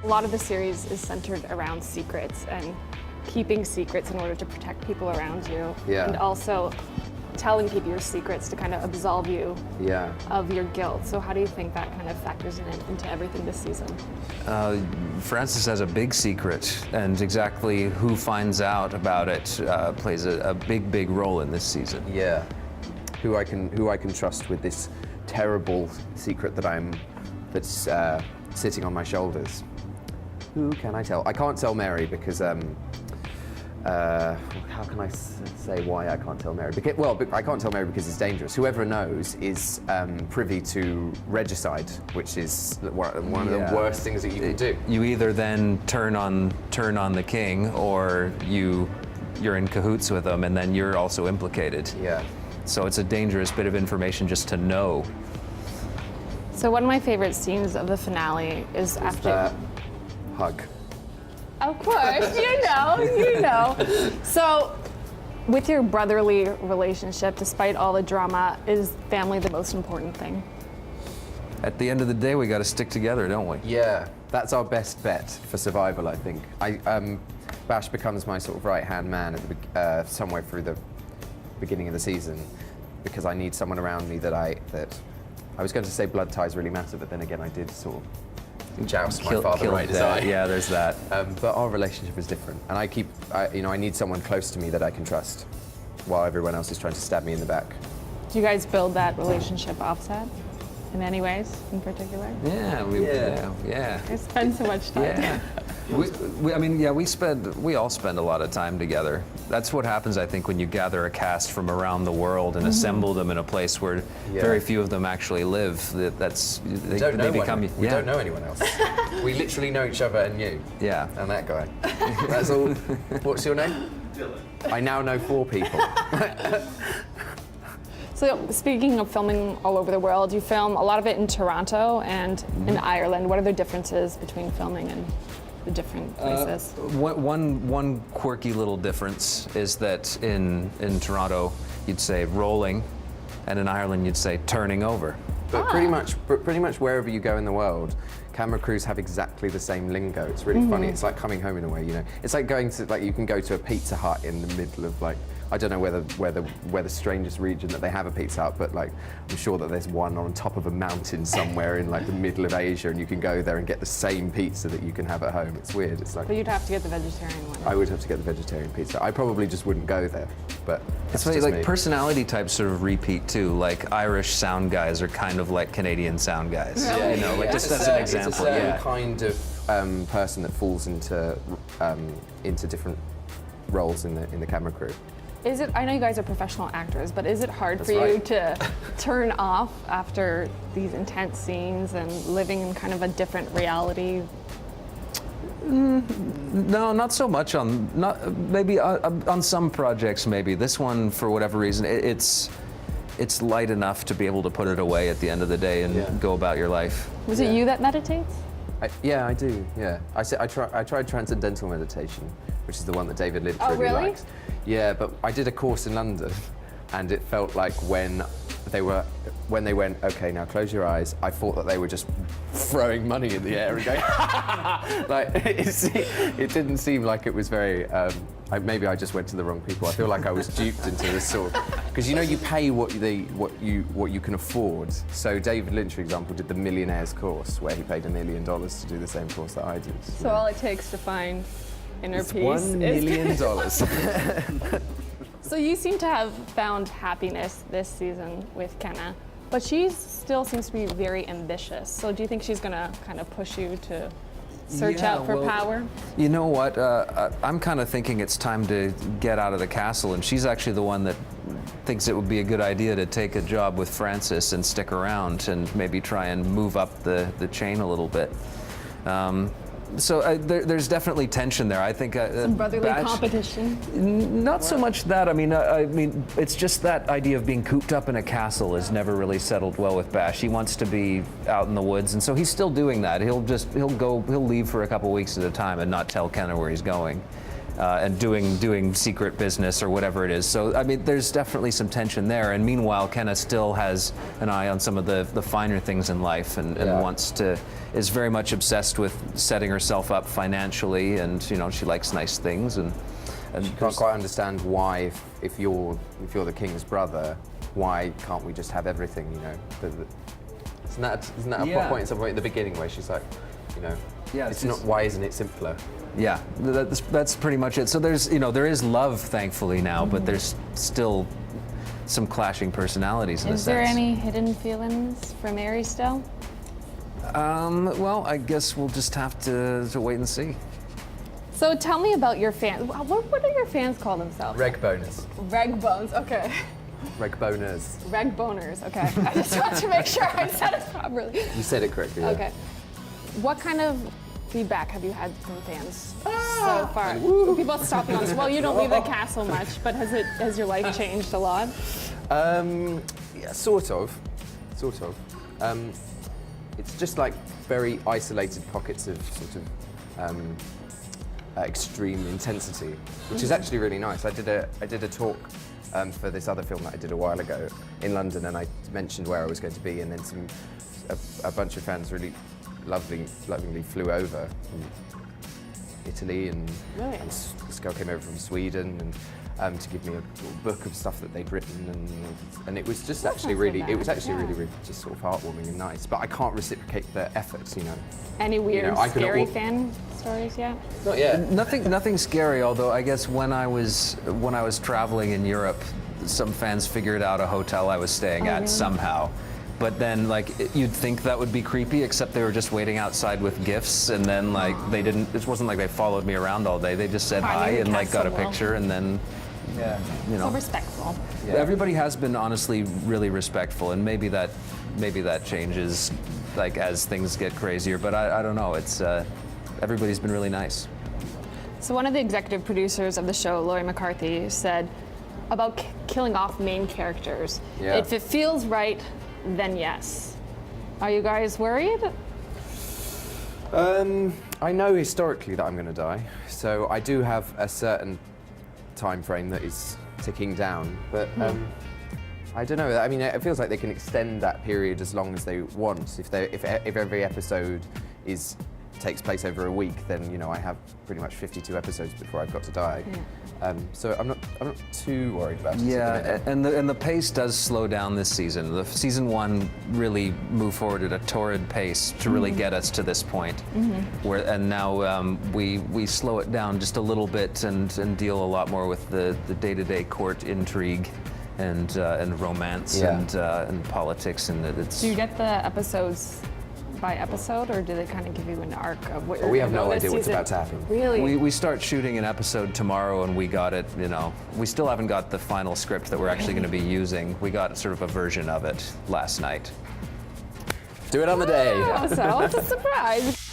A lot of the series is centered around secrets and keeping secrets in order to protect people around you. Yeah. And also telling people your secrets to kind of absolve you Yeah. of your guilt. So how do you think that kind of factors into everything this season? Francis has a big secret, and exactly who finds out about it plays a big role in this season. Yeah. Who I can trust with this terrible secret that's sitting on my shoulders. Who can I tell? I can't tell Mary because how can I say why I can't tell Mary? I can't tell Mary because it's dangerous. Whoever knows is privy to regicide, which is one of the worst things that you can do. You either then turn on the king, or you're in cahoots with him, and then you're also implicated. Yeah. So it's a dangerous bit of information just to know. So one of my favorite scenes of the finale is after... Hug. Of course, you know. So, with your brotherly relationship, despite all the drama, is family the most important thing? At the end of the day, we got to stick together, don't we? Yeah, that's our best bet for survival, I think. Bash becomes my sort of right-hand man at somewhere through the beginning of the season, because I need someone around me that I was going to say blood ties really matter, but then again I did sort of joust my father right as I. Yeah, there's that. But our relationship is different, and I need someone close to me that I can trust, while everyone else is trying to stab me in the back. Do you guys build that relationship offset in any ways in particular? Yeah, yeah. You spend so much time. Yeah. We all spend a lot of time together. That's what happens, I think, when you gather a cast from around the world and assemble them in a place where very few of them actually live. We don't know anyone else. We literally know each other and you. Yeah. And that guy. That's all. What's your name? Dylan. I now know 4 people. So speaking of filming all over the world, you film a lot of it in Toronto and in Ireland. What are the differences between filming in the different places? One quirky little difference is that in Toronto you'd say rolling, and in Ireland you'd say turning over. But pretty much wherever you go in the world, camera crews have exactly the same lingo. It's really funny. It's like coming home in a way, you know. It's like going to, you can go to a Pizza Hut in the middle of, I don't know where the strangest region that they have a Pizza Hut, but I'm sure that there's one on top of a mountain somewhere in the middle of Asia, and you can go there and get the same pizza that you can have at home. It's weird. It's like. But you'd have to get the vegetarian one. I would have to get the vegetarian pizza. I probably just wouldn't go there, but It's that's funny, just me. personality types sort of repeat too. Like Irish sound guys are kind of like Canadian sound guys. Really? You know, just It's as an example. It's a certain Yeah. kind of person that falls into different roles in the camera crew. Is it? I know you guys are professional actors, but is it hard That's for you right. to turn off after these intense scenes and living in kind of a different reality? No, not so much maybe on some projects. Maybe this one, for whatever reason, it's light enough to be able to put it away at the end of the day and go about your life. Was it you that meditates? I do. Yeah, I tried transcendental meditation, which is the one that David Lynch Oh, really? likes. Yeah, but I did a course in London, and it felt like when they went, okay, now close your eyes, I thought that they were just throwing money in the air and going, it didn't seem like it was very, maybe I just went to the wrong people. I feel like I was duped into this sort of, because you pay what you can afford. So David Lynch, for example, did the Millionaires course, where he paid $1 million to do the same course that I did. So all it takes to find inner It's peace $1 is... million. So you seem to have found happiness this season with Kenna, but she still seems to be very ambitious. So do you think she's gonna kind of push you to search out for power? You know what? I'm kind of thinking it's time to get out of the castle, and she's actually the one that thinks it would be a good idea to take a job with Francis and stick around and maybe try and move up the chain a little bit. So there's definitely tension there. I think Some brotherly competition. Not so much that. I mean, it's just that idea of being cooped up in a castle has never really settled well with Bash. He wants to be out in the woods, and so he's still doing that. He'll leave for a couple weeks at a time and not tell Kenna where he's going. and doing secret business or whatever it is. So I mean, there's definitely some tension there. And meanwhile, Kenna still has an eye on some of the finer things in life, and is very much obsessed with setting herself up financially, and she likes nice things, and she can't quite understand why, if you're the king's brother, why can't we just have everything? Isn't that a plot point at some point in the beginning where she's like, it's not. Why isn't it simpler? Yeah, that's pretty much it. So there is love, thankfully now, but there's still some clashing personalities in a sense. Is there any hidden feelings for Mary still? Well, I guess we'll just have to wait and see. So tell me about your fans. What do your fans call themselves? Reg boners. Reg bones. Okay. Reg boners. Reg boners. Okay. I just want to make sure I said it properly. You said it correctly. Yeah. Okay. What kind of feedback have you had from fans so far? People stopping on. Well, you don't leave the castle much, but has your life changed a lot? Yeah, sort of. It's just like very isolated pockets of sort of extreme intensity, which is actually really nice. I did a talk for this other film that I did a while ago in London, and I mentioned where I was going to be, and then a bunch of fans really lovingly flew over from Italy, and this girl came over from Sweden, and to give me a little book of stuff that they'd written, and it was just actually really, it was actually really just sort of heartwarming and nice. But I can't reciprocate their efforts, Any weird, scary fan stories yet? Not yet. Nothing scary. Although I guess when I was traveling in Europe, some fans figured out a hotel I was staying at somehow. But then, you'd think that would be creepy, except they were just waiting outside with gifts, and then, they didn't. It wasn't like they followed me around all day. They just said hi and got a picture, and then. Yeah. So respectful. Yeah. Everybody has been honestly really respectful, and maybe that changes as things get crazier. But I don't know. It's everybody's been really nice. So one of the executive producers of the show, Laurie McCarthy, said about killing off main characters. Yeah. If it feels right, then yes. Are you guys worried? I know historically that I'm going to die, so I do have a certain time frame that is ticking down, but I don't know. I mean, it feels like they can extend that period as long as they want. If every episode takes place over a week, then I have pretty much 52 episodes before I've got to die. Yeah. So I'm not too worried about it. Yeah, and the pace does slow down this season. The season 1 really moved forward at a torrid pace to really get us to this point. And now we slow it down just a little bit and deal a lot more with the day-to-day court intrigue and romance and politics, and it's. Do you get the episodes by episode, or do they kind of give you an arc of what you're We have no idea what's about to happen. Really? We start shooting an episode tomorrow, and we got it, we still haven't got the final script that we're actually going to be using. We got sort of a version of it last night. Do it on the day. Oh, so it's a surprise.